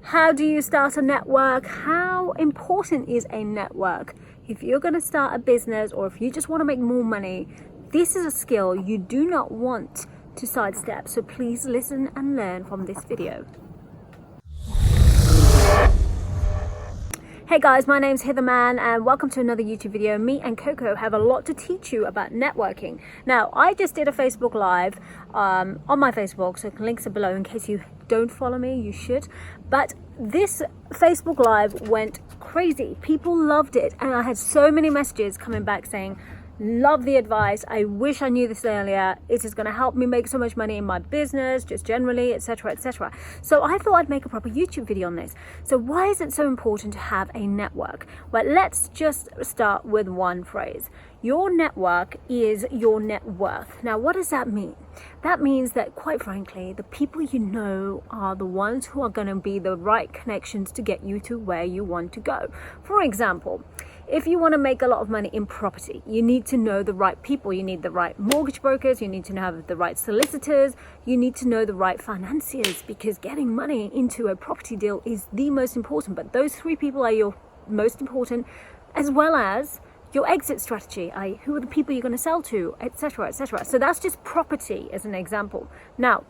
How do you start a network? How important is a network? If you're going to start a business or if you just want to make more money, this is a skill you do not want to sidestep. So please listen and learn from this video. Hey guys, my name's Hither Mann and welcome to another YouTube video. Me and Coco have a lot to teach you about networking. Now, I just did a Facebook Live on my Facebook, so links are below in case you don't follow me, you should. But this Facebook Live went crazy. People loved it and I had so many messages coming back saying, love the advice, I wish I knew this earlier, it is going to help me make so much money in my business, just generally, etc, etc. So I thought I'd make a proper YouTube video on this. So why is it so important to have a network? Well, let's just start with one phrase. Your network is your net worth. Now, what does that mean? That means that, quite frankly, the people you know are the ones who are going to be the right connections to get you to where you want to go. For example, if you want to make a lot of money in property, you need to know the right people. You need the right mortgage brokers. You need to have the right solicitors. You need to know the right financiers, because getting money into a property deal is the most important. But those three people are your most important, as well as your exit strategy, i.e. who are the people you're going to sell to, etc, etc. So that's just property as an example. Now,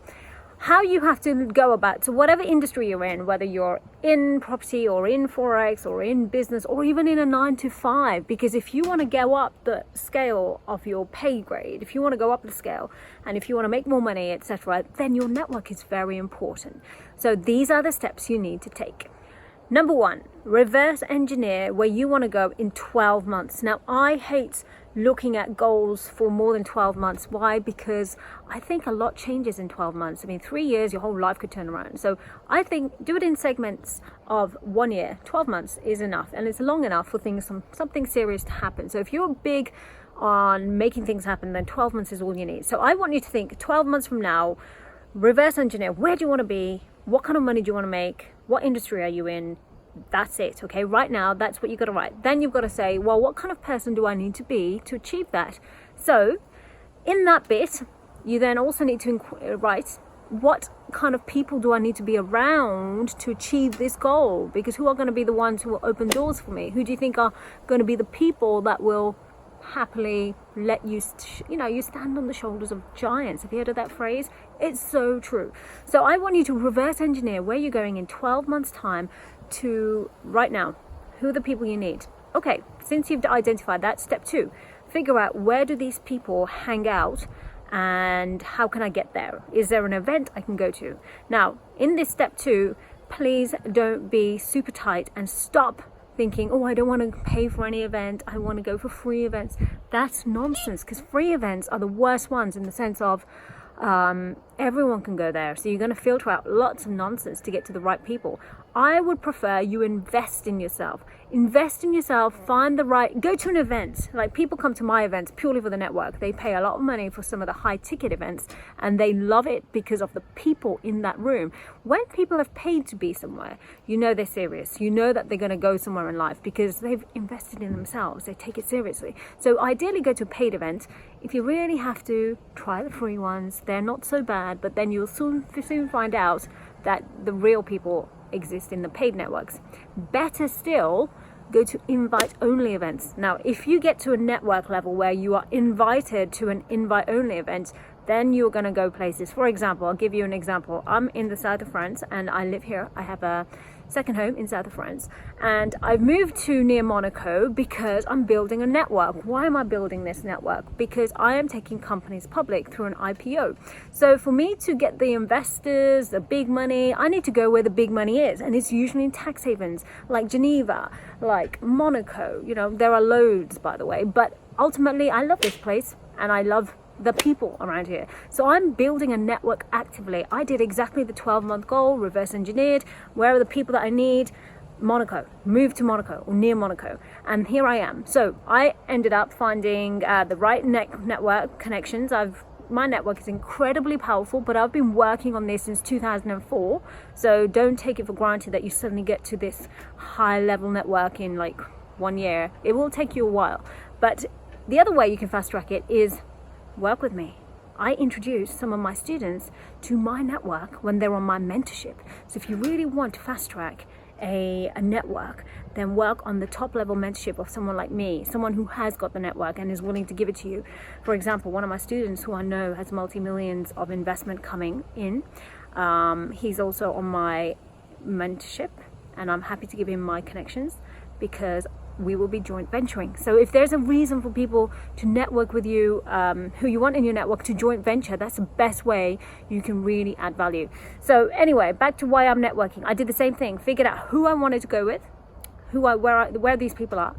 how you have to go about, so whatever industry you're in, whether you're in property or in forex or in business or even in a 9-to-5, because if you want to go up the scale of your pay grade, if you want to go up the scale and if you want to make more money, etc., then your network is very important. So these are the steps you need to take. Number one, reverse engineer where you want to go in 12 months. Now, I hate looking at goals for more than 12 months. Why? Because I think a lot changes in 12 months. I mean, 3 years, your whole life could turn around. So I think do it in segments of 1 year. 12 months is enough, and it's long enough for something serious to happen. So if you're big on making things happen, then 12 months is all you need. So I want you to think 12 months from now, reverse engineer. Where do you want to be? What kind of money do you want to make? What industry are you in? That's it. Okay, right now that's what you've got to write. Then you've got to say, well, what kind of person do I need to be to achieve that? So in that bit, you then also need to write, what kind of people do I need to be around to achieve this goal? Because who are going to be the ones who will open doors for me? Who do you think are going to be the people that will happily let you, you stand on the shoulders of giants? Have you heard of that phrase? It's so true. So I want you to reverse engineer where you're going in 12 months time to right now. Who are the people you need? Okay, since you've identified that, step two, figure out where do these people hang out and how can I get there? Is there an event I can go to? Now, in this step two, please don't be super tight and stop thinking, oh, I don't want to pay for any event, I want to go for free events. That's nonsense, because free events are the worst ones in the sense of everyone can go there. So you're going to filter out lots of nonsense to get to the right people. I would prefer you invest in yourself. Invest in yourself, find the right, go to an event. Like, people come to my events purely for the network. They pay a lot of money for some of the high ticket events and they love it because of the people in that room. When people have paid to be somewhere, you know they're serious. You know that they're going to go somewhere in life because they've invested in themselves. They take it seriously. So ideally go to a paid event. If you really have to, try the free ones. They're not so bad, but then you'll soon find out that the real people exist in the paid networks. Better still, go to invite-only events. Now, if you get to a network level where you are invited to an invite-only event, then you're going to go places. For example, I'll give you an example. I'm in the south of France and I live here. I have a second home in south of France and I've moved to near Monaco because I'm building a network. Why am I building this network? Because I am taking companies public through an IPO. So for me to get the investors, the big money, I need to go where the big money is, and it's usually in tax havens like Geneva, like Monaco. There are loads, by the way, but ultimately I love this place and I love the people around here. So I'm building a network actively. I did exactly the 12-month goal, reverse engineered. Where are the people that I need? Monaco, move to Monaco or near Monaco, and here I am. So I ended up finding the right network connections. My network is incredibly powerful, but I've been working on this since 2004. So don't take it for granted that you suddenly get to this high level network in like 1 year. It will take you a while. But the other way you can fast track it is work with me. I introduce some of my students to my network when they're on my mentorship. So if you really want to fast track a network, then work on the top level mentorship of someone like me, someone who has got the network and is willing to give it to you. For example, one of my students who I know has multi-millions of investment coming in, he's also on my mentorship, and I'm happy to give him my connections because we will be joint venturing. So if there's a reason for people to network with you, who you want in your network to joint venture, that's the best way you can really add value. So anyway, back to why I'm networking. I did the same thing, figured out who I wanted to go with, where these people are,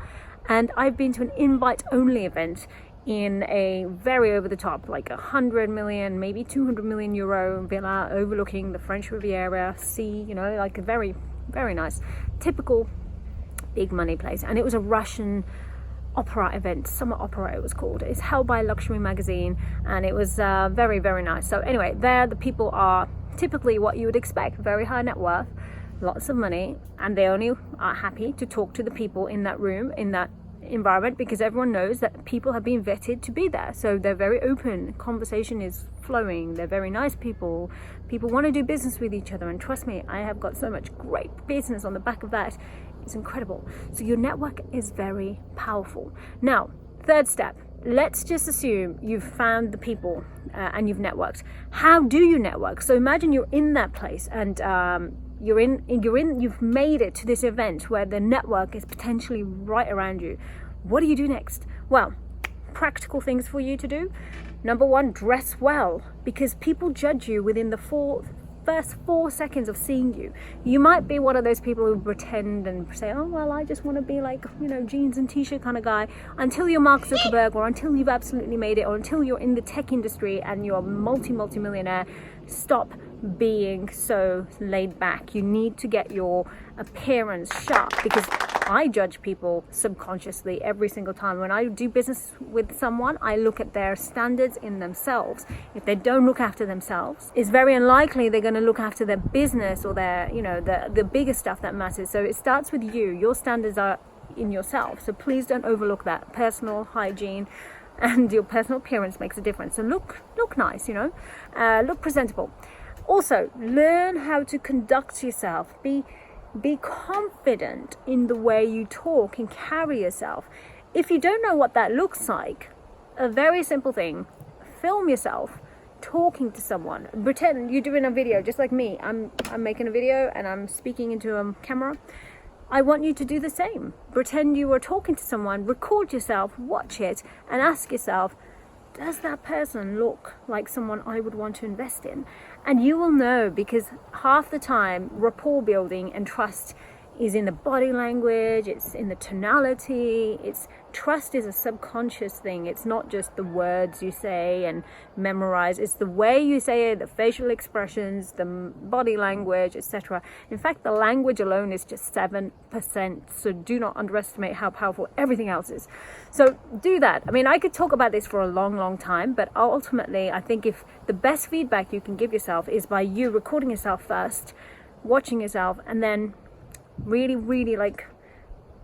and I've been to an invite only event in a very over the top, like 100 million, maybe 200 million euro villa overlooking the French Riviera sea, you know, like a very, very nice, typical big money place. And it was a Russian opera event, summer opera it was called. It's held by a luxury magazine, and it was very, very nice. So anyway, there the people are typically what you would expect, very high net worth, lots of money, and they only are happy to talk to the people in that room, in that environment, because everyone knows that people have been vetted to be there. So they're very open, conversation is flowing, they're very nice people want to do business with each other, and trust me, I have got so much great business on the back of that. It's incredible. So your network is very powerful. Now, third step, let's just assume you've found the people and you've networked. How do you network? So imagine you're in that place and you've made it to this event where the network is potentially right around you. What do you do next? Well, practical things for you to do. Number one, dress well, because people judge you within the first 4 seconds of seeing you. You might be one of those people who pretend and say, oh well, I just want to be like, you know, jeans and t-shirt kind of guy, until you're Mark Zuckerberg, or until you've absolutely made it, or until you're in the tech industry and you're a multi-millionaire. Stop being so laid back. You need to get your appearance sharp, because I judge people subconsciously every single time. When I do business with someone, I look at their standards in themselves. If they don't look after themselves, it's very unlikely they're going to look after their business or their, you know, the bigger stuff that matters. So it starts with you. Your standards are in yourself. So please don't overlook that. Personal hygiene and your personal appearance makes a difference. So look nice, you know, look presentable. Also, learn how to conduct yourself. Be confident in the way you talk and carry yourself. If you don't know what that looks like, a very simple thing, film yourself talking to someone. Pretend you're doing a video, just like me. I'm making a video and I'm speaking into a camera. I want you to do the same. Pretend you are talking to someone, record yourself, watch it, and ask yourself, does that person look like someone I would want to invest in? And you will know, because half the time rapport building and trust is in the body language, it's in the tonality. Trust is a subconscious thing. It's not just the words you say and memorize. It's the way you say it, the facial expressions, the body language, etc. In fact, the language alone is just 7%. So do not underestimate how powerful everything else is. So do that. I mean, I could talk about this for a long time, but ultimately, I think if the best feedback you can give yourself is by you recording yourself first, watching yourself, and then really like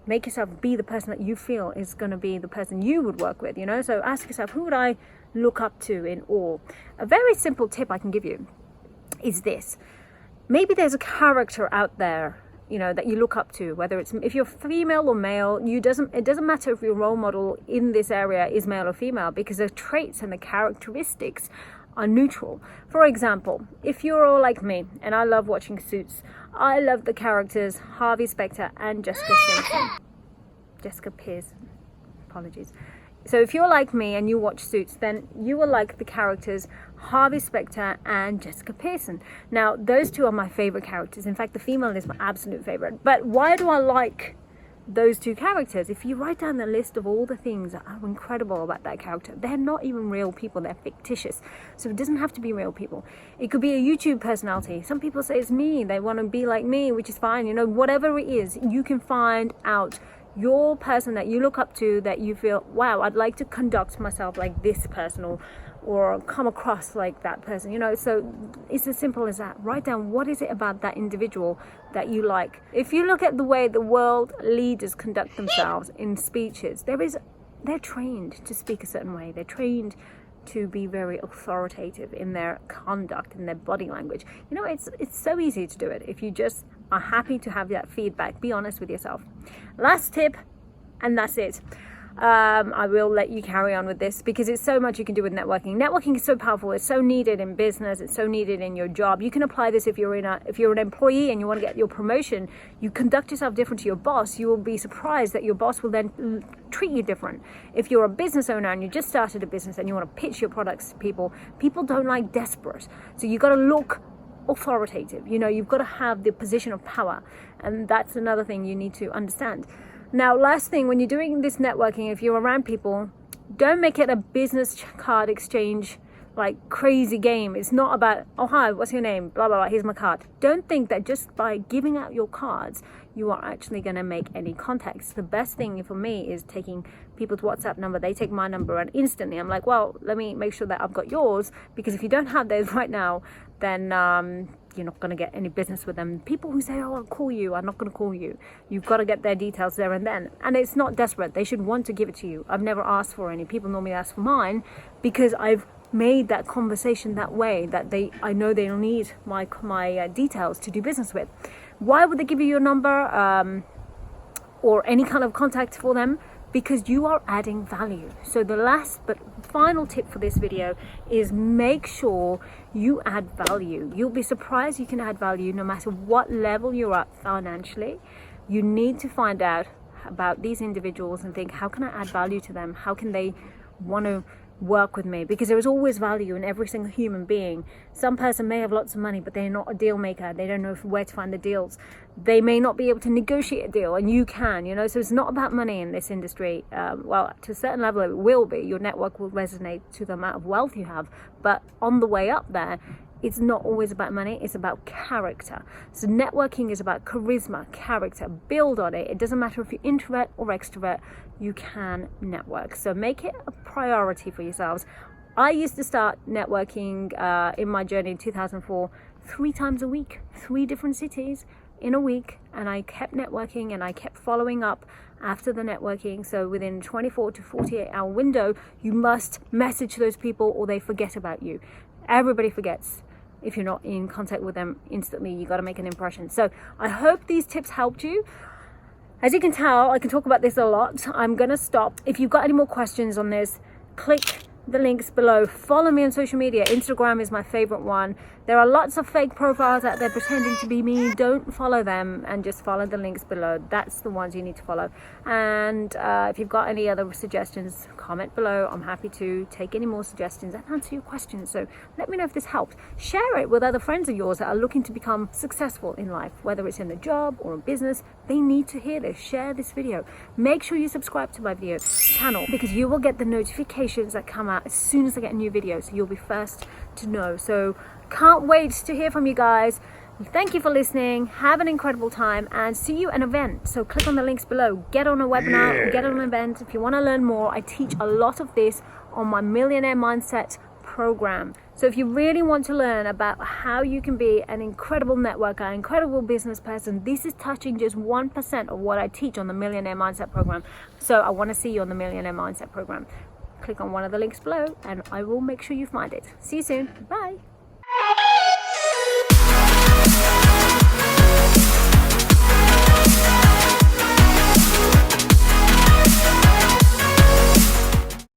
make yourself be the person that you feel is going to be the person you would work with, you know. So ask yourself, who would I look up to in awe? A very simple tip I can give you is this. Maybe there's a character out there, you know, that you look up to, whether it's, if you're female or male, it doesn't matter if your role model in this area is male or female, because the traits and the characteristics are neutral. For example, if you're all like me, and I love watching Suits, I love the characters Harvey Specter and Jessica Pierce. Apologies. So if you're like me and you watch Suits, then you will like the characters Harvey Specter and Jessica Pearson. Now, those two are my favorite characters. In fact, the female is my absolute favorite. But why do I like those two characters? If you write down the list of all the things that are incredible about that character, they're not even real people, they're fictitious. So it doesn't have to be real people. It could be a YouTube personality. Some people say it's me, they want to be like me, which is fine. You know, whatever it is, you can find out your person that you look up to, that you feel, wow, I'd like to conduct myself like this person, or come across like that person, you know. So it's as simple as that. Write down, what is it about that individual that you like. If you look at the way the world leaders conduct themselves in speeches, they're trained to speak a certain way. They're trained to be very authoritative in their conduct, in their body language. You know, it's so easy to do it if you just are happy to have that feedback. Be honest with yourself. Last tip, and that's it. I will let you carry on with this because it's so much you can do with networking. Networking is so powerful. It's so needed in business. It's so needed in your job. You can apply this if you're an employee and you want to get your promotion. You conduct yourself different to your boss. You will be surprised that your boss will then treat you different. If you're a business owner and you just started a business and you want to pitch your products to people don't like desperate. So you got to look authoritative. You know, you've got to have the position of power, and that's another thing you need to understand. Now, last thing, when you're doing this networking, if you're around people, don't make it a business card exchange, like crazy game. It's not about, oh, hi, what's your name? Blah, blah, blah, here's my card. Don't think that just by giving out your cards, you are actually going to make any contacts. The best thing for me is taking people's WhatsApp number. They take my number and instantly I'm like, well, let me make sure that I've got yours, because if you don't have those right now, then you're not going to get any business with them. People who say, oh, I'll call you, I'm not going to call you. You've got to get their details there and then. And it's not desperate. They should want to give it to you. I've never asked for any. People normally ask for mine because I've made that conversation that way, that I know they'll need my details to do business with. Why would they give you your number or any kind of contact for them? Because you are adding value. So the last but final tip for this video is make sure you add value. You'll be surprised you can add value no matter what level you're at financially. You need to find out about these individuals and think, how can I add value to them? How can they want to work with me? Because there is always value in every single human being. Some person may have lots of money, but they're not a deal maker. They don't know where to find the deals. They may not be able to negotiate a deal, and you can, you know. So it's not about money in this industry. Well, to a certain level it will be. Your network will resonate to the amount of wealth you have, but on the way up there, it's not always about money, it's about character. So networking is about charisma, character. Build on it. It doesn't matter if you're introvert or extrovert, you can network. So make it a priority for yourselves. I used to start networking in my journey in 2004, 3 times a week, 3 different cities in a week, and I kept networking and I kept following up after the networking. So within 24 to 48 hour window, you must message those people or they forget about you. Everybody forgets. If you're not in contact with them instantly, you got to make an impression. So I hope these tips helped you. As you can tell, I can talk about this a lot. I'm going to stop. If you've got any more questions on this, click the links below. Follow me on social media. Instagram is my favorite one. There are lots of fake profiles out there pretending to be me. Don't follow them and just follow the links below. That's the ones you need to follow. And if you've got any other suggestions, comment below. I'm happy to take any more suggestions and answer your questions. So let me know if this helped. Share it with other friends of yours that are looking to become successful in life, whether it's in a job or a business. They need to hear this. Share this video. Make sure you subscribe to my video channel, because you will get the notifications that come out as soon as I get a new video. So you'll be first to know. So can't wait to hear from you guys. Thank you for listening. Have an incredible time and see you at an event. So click on the links below. Get on a webinar, get on an event. If you want to learn more, I teach a lot of this on my Millionaire Mindset program. So if you really want to learn about how you can be an incredible networker, incredible business person, this is touching just 1% of what I teach on the Millionaire Mindset program. So I want to see you on the Millionaire Mindset program. Click on one of the links below and I will make sure you find it. See you soon. Bye.